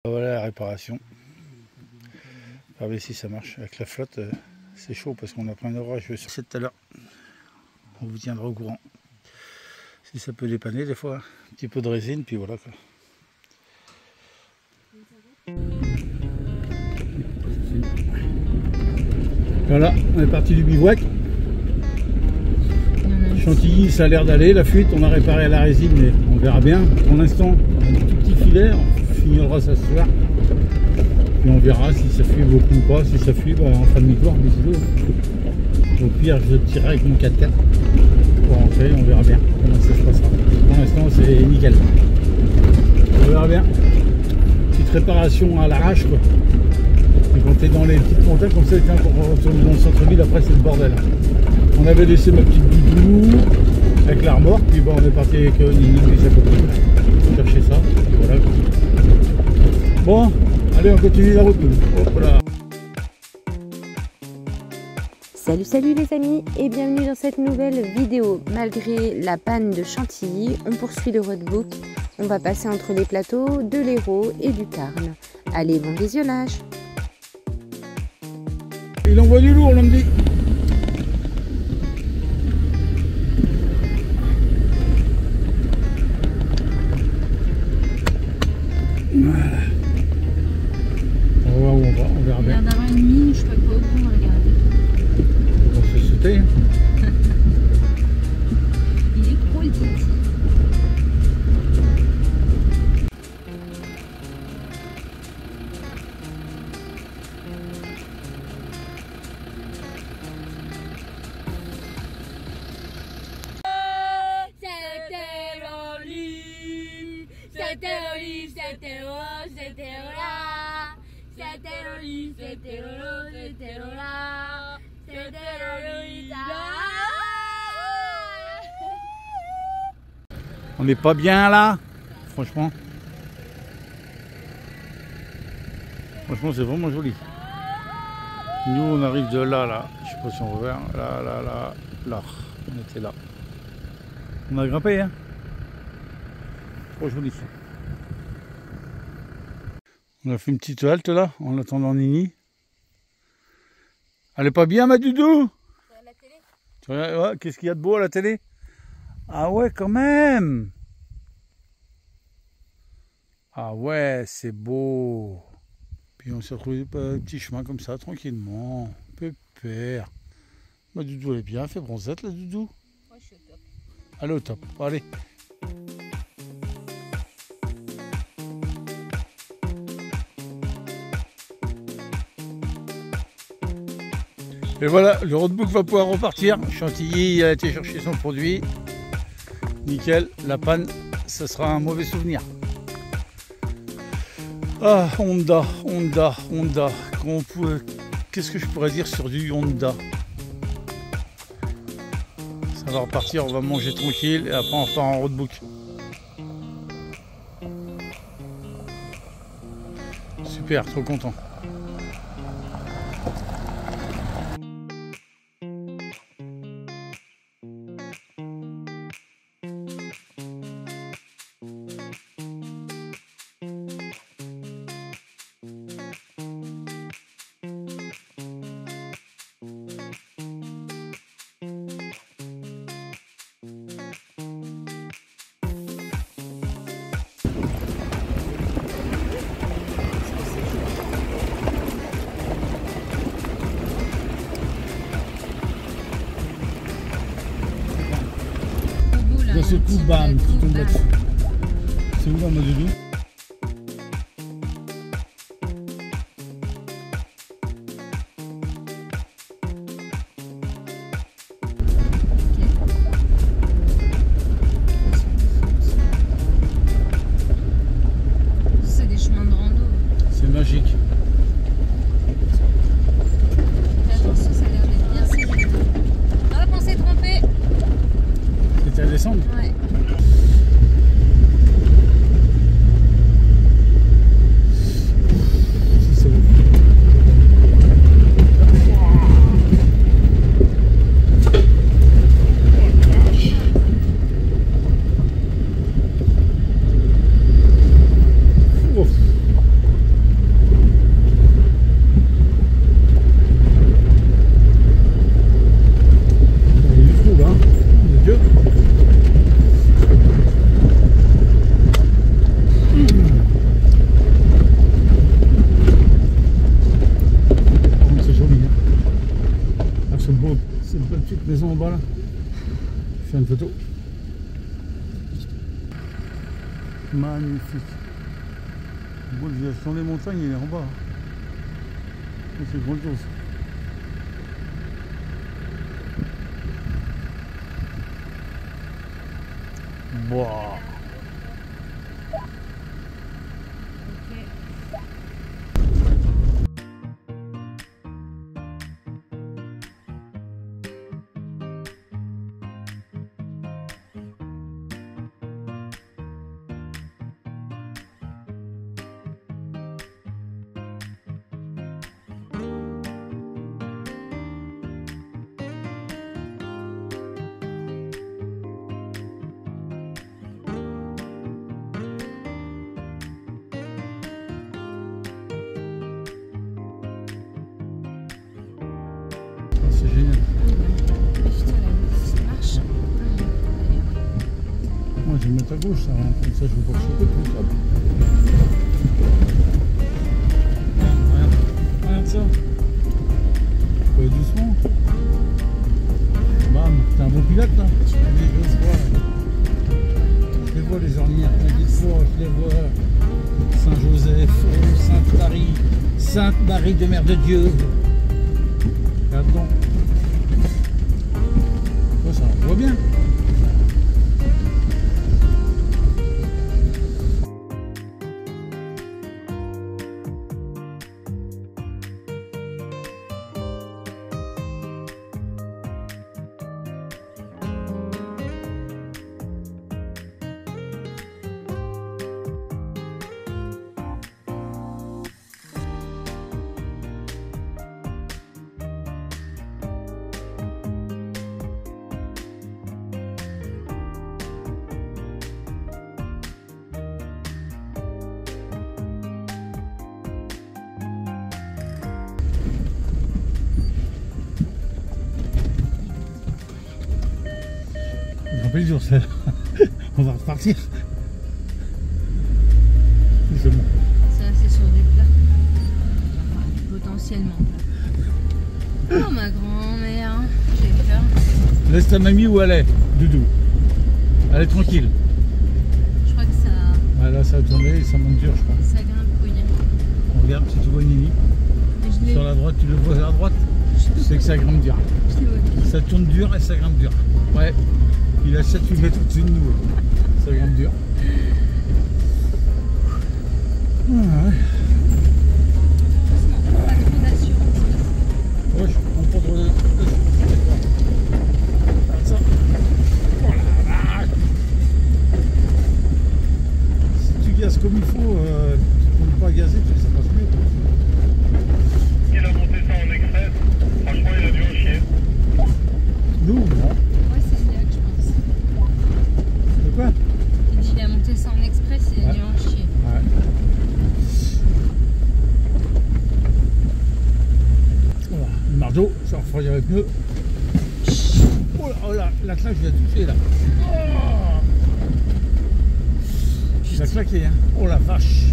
Voilà la réparation. On va voir si ça marche. Avec la flotte, c'est chaud parce qu'on a plein d'orage. C'est tout à l'heure. On vous tiendra au courant. Si ça peut dépanner des fois. Un petit peu de résine, puis voilà quoi. Voilà, on est parti du bivouac. Chantilly, ça a l'air d'aller, la fuite, on a réparé la résine, mais on verra bien. Pour l'instant, on a un tout petit filet, on finira ça ce soir. Puis on verra si ça fuit beaucoup ou pas. Si ça fuit, bah, on fera demi-tour, bisous. Au pire, je tirerai avec mon 4x4 pour rentrer, on verra bien comment ça se passera. Pour l'instant, c'est nickel. On verra bien. Petite réparation à l'arrache, quoi. Et quand tu es dans les petites montagnes comme ça, quand on retourne dans le centre-ville, après c'est le bordel. On avait laissé ma petite doudou avec l'armoire, puis bon, on est parti avec Nini et sa copine chercher ça. Et voilà. Bon, allez, on continue la route. Hop là. Salut les amis et bienvenue dans cette nouvelle vidéo. Malgré la panne de Chantilly, on poursuit le roadbook. On va passer entre les plateaux de l'Hérault et du Tarn. Allez, bon visionnage. Il envoie du lourd, l'on me dit. Voilà. On va voir où on va, on verra bien. Il y a d'avoir une mine, je sais pas quoi, on va regarder. On va se sauter. Il est gros le petit. C'était rose, c'était là. C'était Loli, c'était Lolo, c'était Lola. C'était Lolita. On n'est pas bien là, franchement. Franchement, c'est vraiment joli. Nous, on arrive de là. Je sais pas si on va voir. Là. On était là. On a grimpé, hein. Trop joli. On a fait une petite halte là, en attendant Nini. Elle est pas bien, ma doudou? La télé. Tu regardes, ouais, qu'est-ce qu'il y a de beau à la télé? Ah ouais, quand même. Ah ouais, c'est beau. Puis on s'est retrouvé un petit chemin comme ça, tranquillement. Pépère. Ma doudou, elle est bien, elle fait bronzette, la doudou. Moi, je suis au top. Elle est au top. Allez. Et voilà, le roadbook va pouvoir repartir. Chantilly a été chercher son produit. Nickel, la panne, ça sera un mauvais souvenir. Ah, Honda. Qu'est-ce que je pourrais dire sur du Honda? Ça va repartir, on va manger tranquille et après on repart en roadbook. Super, trop content. D'un seul coup, bam, tu tombes là-dessus. C'est où là, ma doudou? C'est des chemins de rando. C'est magique. Attention, ça a l'air d'être bien serré. Hop, on s'est trompé. C'était à descendre? Ouais. C'est bon. Ouf. faire une photo. Magnifique. Bon, le village dans les montagnes, il est en bas. C'est grandiose. Wow. C'est génial. Putain, ça marche. Moi je vais me mettre à gauche, ça, hein. Comme ça je vais pas choper plus tard. Regarde ça. Faut aller doucement. Bam, t'es un bon pilote là. Je les vois les ornières, je les vois. Saint-Joseph, Sainte-Marie, Sainte-Marie de Mère de Dieu. Regarde donc. Oh, ça on voit bien. Rappelez dur celle. On va repartir. C'est bon. Ça, c'est sur du plat. Enfin, potentiellement plat. Oh, ma grand-mère. J'ai peur. Laisse ta mamie où elle est, Doudou. Elle est tranquille. Je crois que ça, Ah, là, ça a tourné et ça monte dur, je crois. ça grimpouille. On regarde si tu vois Nini. Mais je l'ai Sur la droite, tu le vois à la droite. C'est que ça grimpe dur. je l'ai vu. Ça tourne dur et ça grimpe dur. Ouais. Il a 7-8 mètres au-dessus de nous. Ça grimpe dur. Ah, ouais. Doucement, pas trop d'assurance. Ouais, je prends pas trop de... Regarde ça. Oh la vache. Si tu gazes comme il faut, tu ne peux pas gazer, ça passe mieux. Il a monté ça en express, franchement il a dû en chier. Nous, non. Ouais, c'est Léa que je pense. De quoi? Il dit qu'il a monté ça en express, il a dû en chier. Ouais. Voilà, une marge d'eau, ça va refroidir avec pneus. Oh là, la claque, je l'ai touché là. Oh, il a claqué, hein. Oh la vache.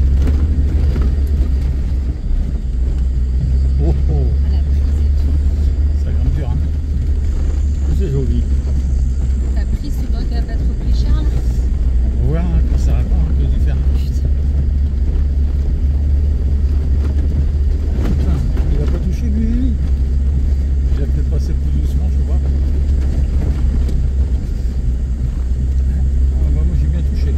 Oh oh, À la prise et tout. ça grimpe dur, hein. C'est joli. Ta prise, tu vois qu'elle va pas trop plus cher là? On va voir hein, quand ça répond, on peut du faire. Putain. Putain, il a pas touché lui. Il a peut-être passé plus doucement, je sais pas. Ah, bah, moi j'ai bien touché.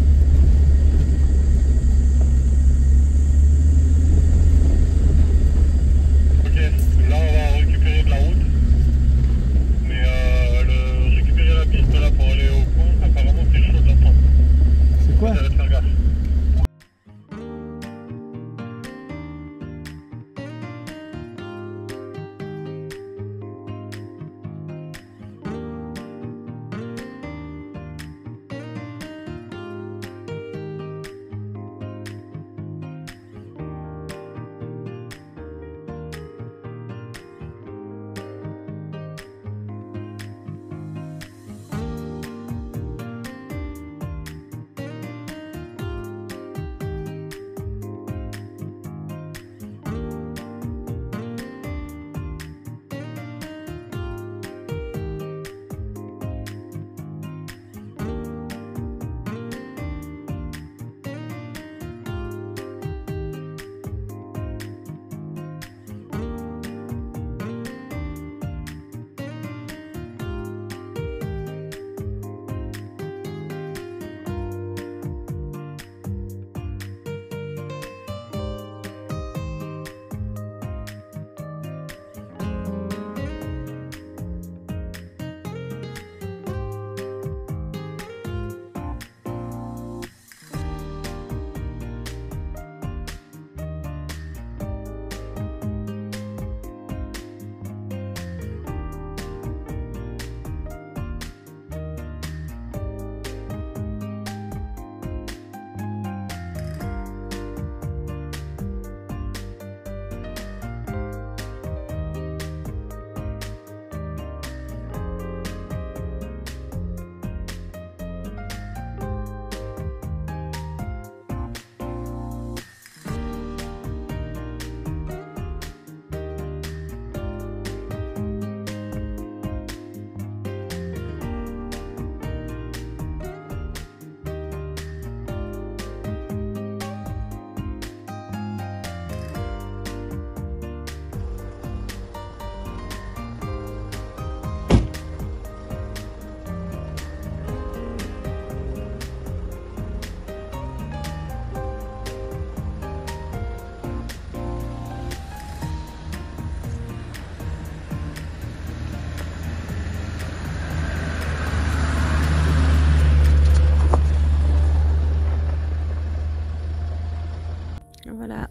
Voilà,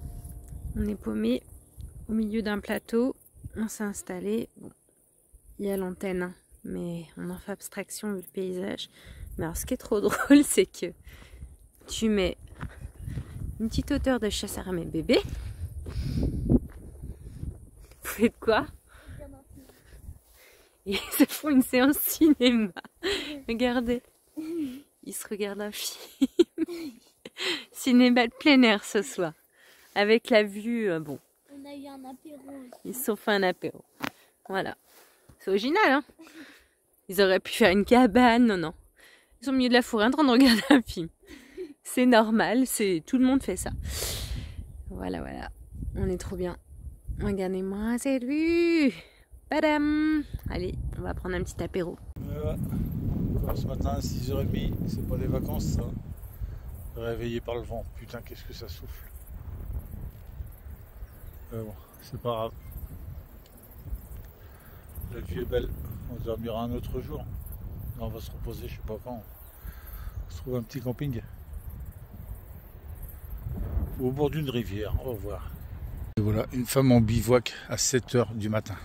on est paumé au milieu d'un plateau. On s'est installé. Bon, il y a l'antenne, hein, mais on en fait abstraction vu le paysage. Mais alors, ce qui est trop drôle, c'est que tu mets une petite hauteur de chasseur à mes bébés. Vous faites quoi? Ils se font une séance cinéma. Regardez. Ils se regardent un film. Cinéma de plein air ce soir. Avec la vue, bon. On a eu un apéro. Ils se sont fait un apéro. Voilà. C'est original, hein? Ils auraient pu faire une cabane. Non, non. Ils sont au milieu de la forêt en train de regarder un film. C'est normal. Tout le monde fait ça. Voilà, voilà. On est trop bien. Regardez-moi cette vue. Padam! Allez, on va prendre un petit apéro. Voilà. Ce matin à 6h30, c'est pas les vacances ça. Réveillé par le vent. Putain, qu'est-ce que ça souffle. Bon, c'est pas grave. La vue est belle. On dormira un autre jour. Là, on va se reposer, je sais pas quand. On se trouve un petit camping. Au bord d'une rivière. Au revoir. Et voilà, une femme en bivouac à 7h du matin.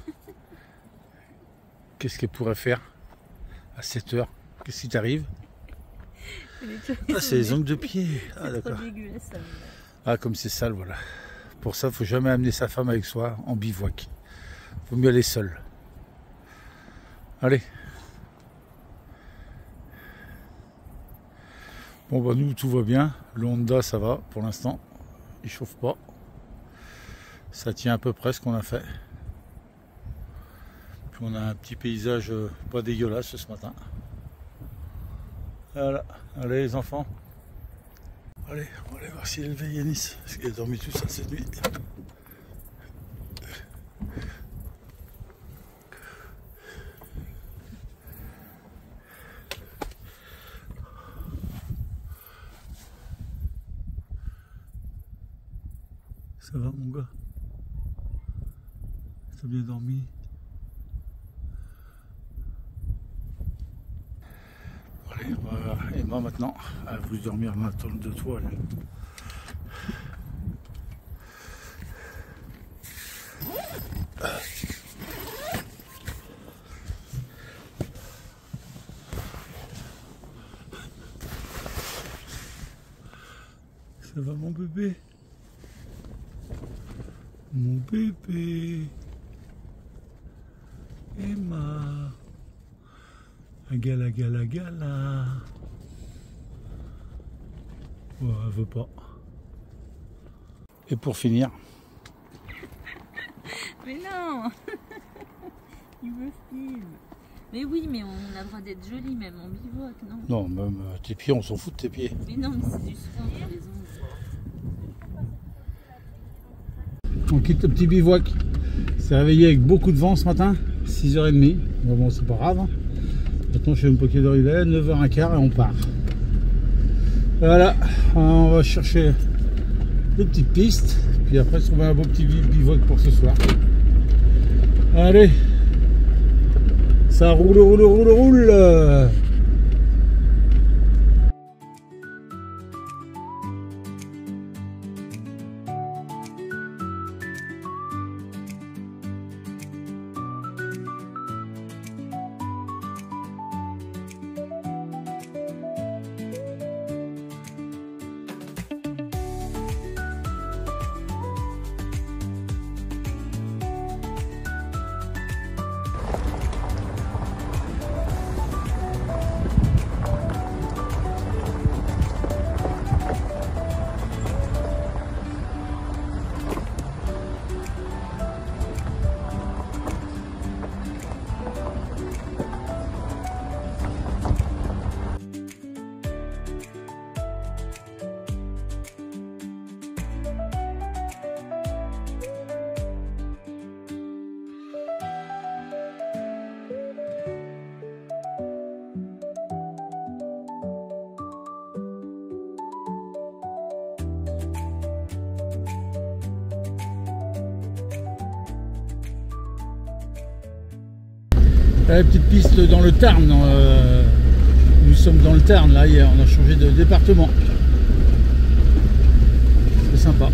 Qu'est-ce qu'elle pourrait faire à 7h? Qu'est-ce qui t'arrive? Ah, c'est les ongles de pied. Ah, d'accord. Ah, comme c'est sale, voilà. Pour ça, il ne faut jamais amener sa femme avec soi en bivouac. Il vaut mieux aller seul. Allez. Bon, bah nous, tout va bien. Le Honda, ça va pour l'instant. Il chauffe pas. Ça tient à peu près ce qu'on a fait. Puis on a un petit paysage pas dégueulasse ce matin. Voilà. Allez les enfants. Allez, on va aller voir s'il est élevé Yanis. Parce qu'il a dormi tout ça cette nuit. Ça va mon gars? T'as bien dormi? Allez, voilà. Et moi maintenant, elle a voulu dormir dans la tente de toile. Ça va mon bébé? Mon bébé, Emma, gala gala gala. Ouais, elle veut pas. Et pour finir. Mais non. Il me filme. Mais oui, mais on a le droit d'être joli même en bivouac, non? Non, même tes pieds, on s'en fout de tes pieds. Mais non, mais c'est du soin pour les ongles. On quitte le petit bivouac. C'est réveillé avec beaucoup de vent ce matin, 6h30. Mais bon, c'est pas grave. Hein. Maintenant, je fais une poquet d'orivet, 9h15 et on part. Voilà, on va chercher des petites pistes. Puis après, trouver un beau petit bivouac pour ce soir. Allez, ça roule, roule, roule, roule. La petite piste dans le Tarn, nous sommes dans le Tarn, là hier on a changé de département. C'est sympa.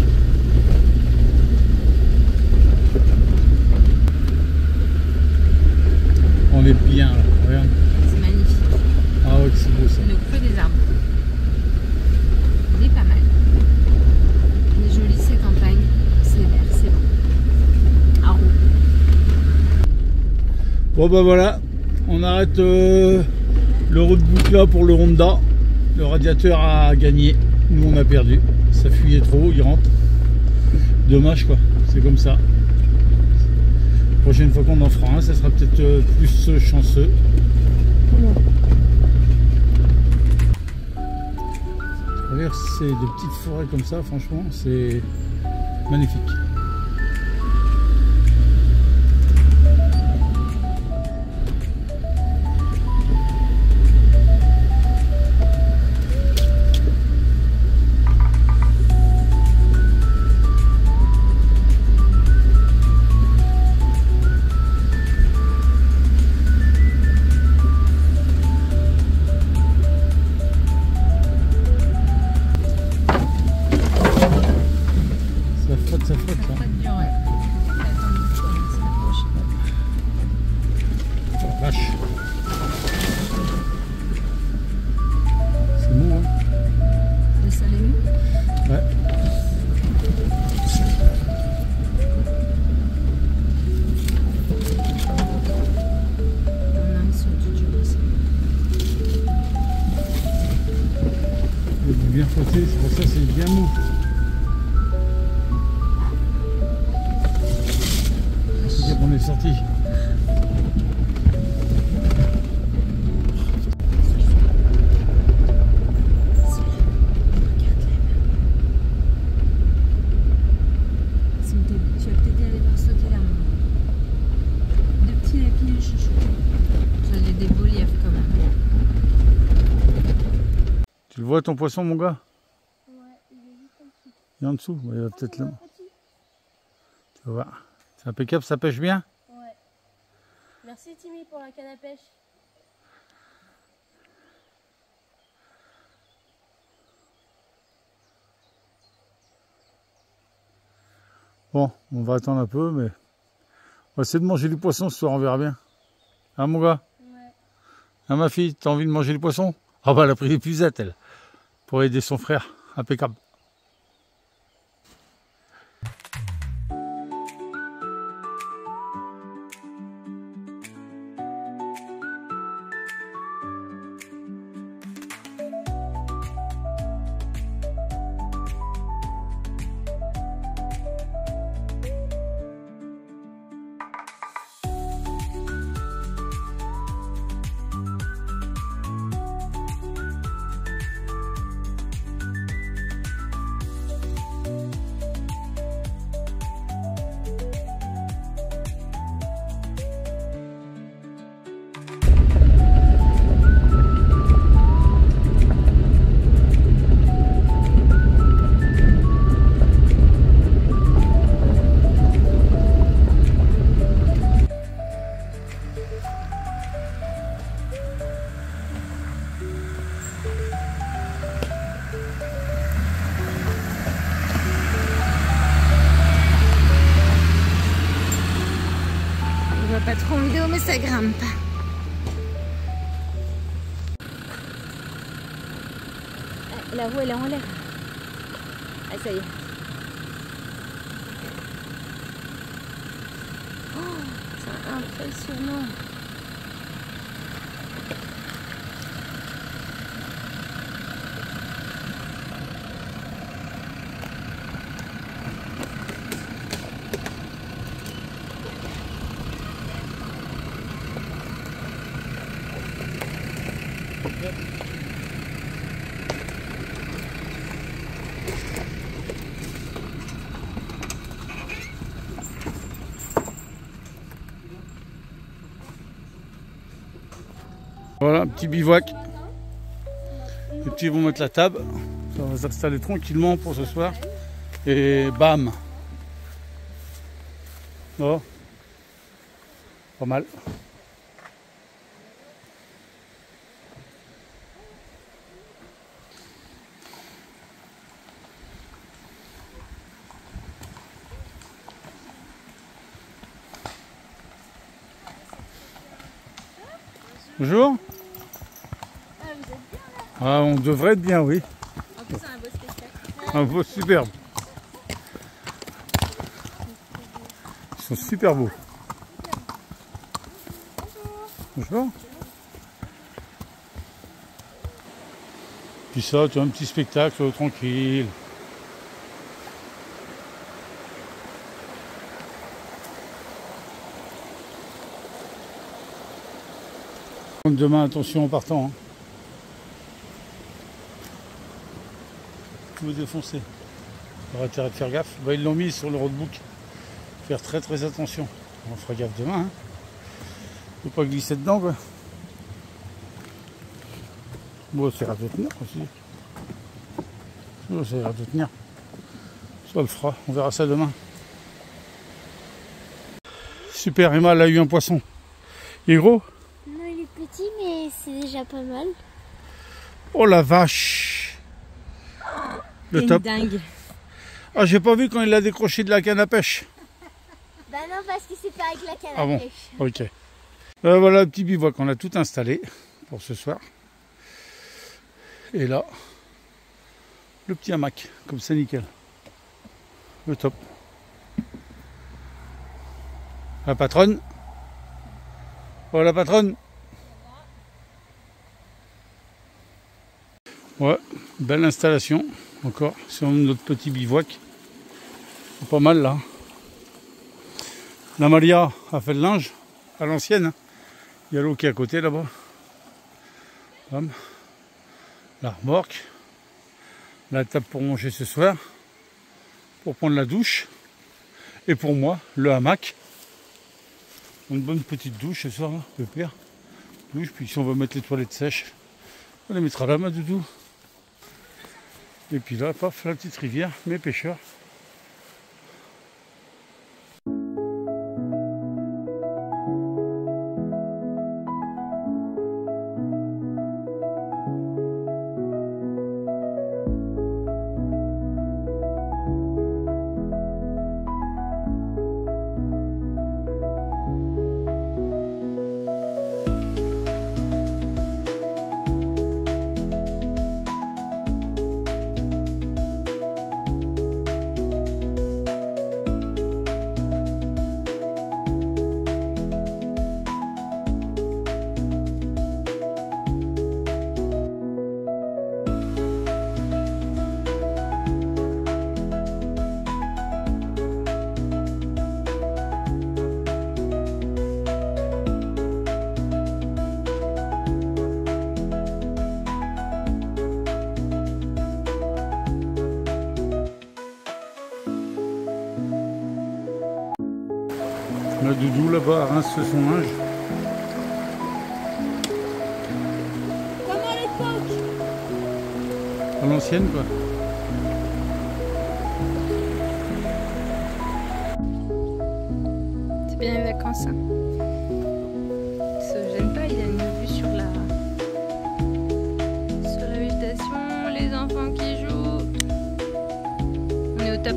Bon bah voilà, on arrête le roadbook là pour le Honda. Le radiateur a gagné, nous on a perdu. Ça fuyait trop, il rentre. Dommage quoi, c'est comme ça. Prochaine fois qu'on en fera un, ça sera peut-être plus chanceux. Traverser de petites forêts comme ça, franchement, c'est magnifique. Ça flotte ça. Oh, vache. C'est mou hein. Le sol est mou. Ouais. On a un son du dur aussi. Il est bien flotté, c'est pour ça que c'est bien mou. On est sorti. Tu vas peut-être y aller voir sauter là. Deux petits lapins chouchou. Vous avez des beaux lièvres quand même. Tu le vois ton poisson mon gars? Ouais, il est juste en dessous. Il est en dessous, il va peut-être là. Tu vas voir. C'est impeccable, ça pêche bien? Ouais. Merci Timmy pour la canne à pêche. Bon, on va attendre un peu, mais on va essayer de manger du poisson ce soir, on verra bien. Hein mon gars? Ouais. Hein ma fille, t'as envie de manger du poisson? Ah bah elle a pris des pucettes elle, pour aider son frère, impeccable. Pas trop en vidéo mais ça grimpe. Ah, la roue elle est en l'air. Ah ça y est. Oh, c'est impressionnant. Voilà, un petit bivouac. Les petits vont mettre la table. Ça va s'installer tranquillement pour ce soir. Et bam! Oh. Pas mal. Bonjour. Ah, vous êtes bien là? Ah, on devrait être bien, oui. En plus, c'est un beau spectacle. Un beau superbe. Ils sont super beaux. Bonjour. Puis ça, tu as un petit spectacle tranquille. Demain, attention en partant. Hein. Tout est défoncé. On va intérêt de faire gaffe. Bah, ils l'ont mis sur le roadbook. Faire très très attention. On fera gaffe demain. Hein. Faut pas glisser dedans quoi. Bon, ça ira de tenir aussi. Bon, ça ira de tenir. Ça le fera. On verra ça demain. Super, Emma, elle a eu un poisson. Il est gros? Non, il est petit, mais c'est déjà pas mal. Oh la vache! Le top. Dingue. Ah, j'ai pas vu quand il l'a décroché de la canne à pêche. Bah non, parce que c'est pas avec la canne Ah à bon, pêche. ok. Voilà le petit bivouac qu'on a tout installé pour ce soir. Et là, le petit hamac, comme ça nickel. Le top. La patronne. Oh la patronne. Ouais, belle installation encore sur notre petit bivouac. C'est pas mal là. La Maria a fait le linge à l'ancienne. Il y a l'eau qui est à côté là-bas. La remorque. La table pour manger ce soir. Pour prendre la douche. Et pour moi, le hamac. Une bonne petite douche ce soir, là, le pire. Douche, puis si on va mettre les toilettes sèches, on les mettra là, ma doudou. Et puis là, paf, la petite rivière, mes pêcheurs. La doudou là-bas rince son linge. Comme à l'époque. À l'ancienne quoi. C'est bien les vacances. Hein. Il se gêne pas, il a une vue sur la végétation, les enfants qui jouent. On est au top.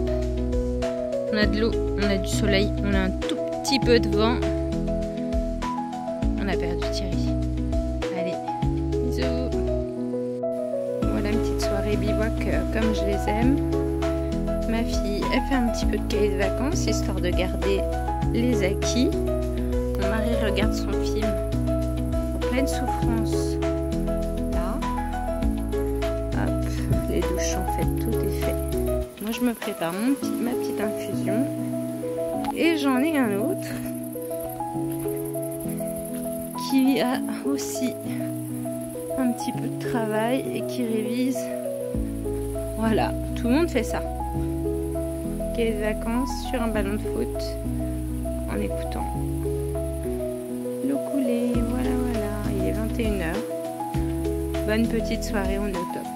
On a de l'eau, on a du soleil, on a un tout petit peu de vent. On a perdu Thierry. Allez, bisous. Voilà une petite soirée bivouac comme je les aime. Ma fille, elle fait un petit peu de cahier de vacances histoire de garder les acquis. Mon mari regarde son film en pleine souffrance. Là. Hop, les douches sont faites, tout est fait. Moi je me prépare ma petite infusion. Et j'en ai un autre qui a aussi un petit peu de travail et qui révise. Voilà, tout le monde fait ça. Cahier de vacances sur un ballon de foot en écoutant l'eau couler. Voilà, il est 21h. Bonne petite soirée, on est au top.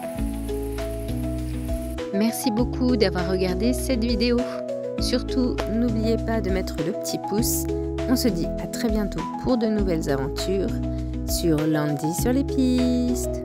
Merci beaucoup d'avoir regardé cette vidéo. Surtout, n'oubliez pas de mettre le petit pouce. On se dit à très bientôt pour de nouvelles aventures sur Landy sur les pistes.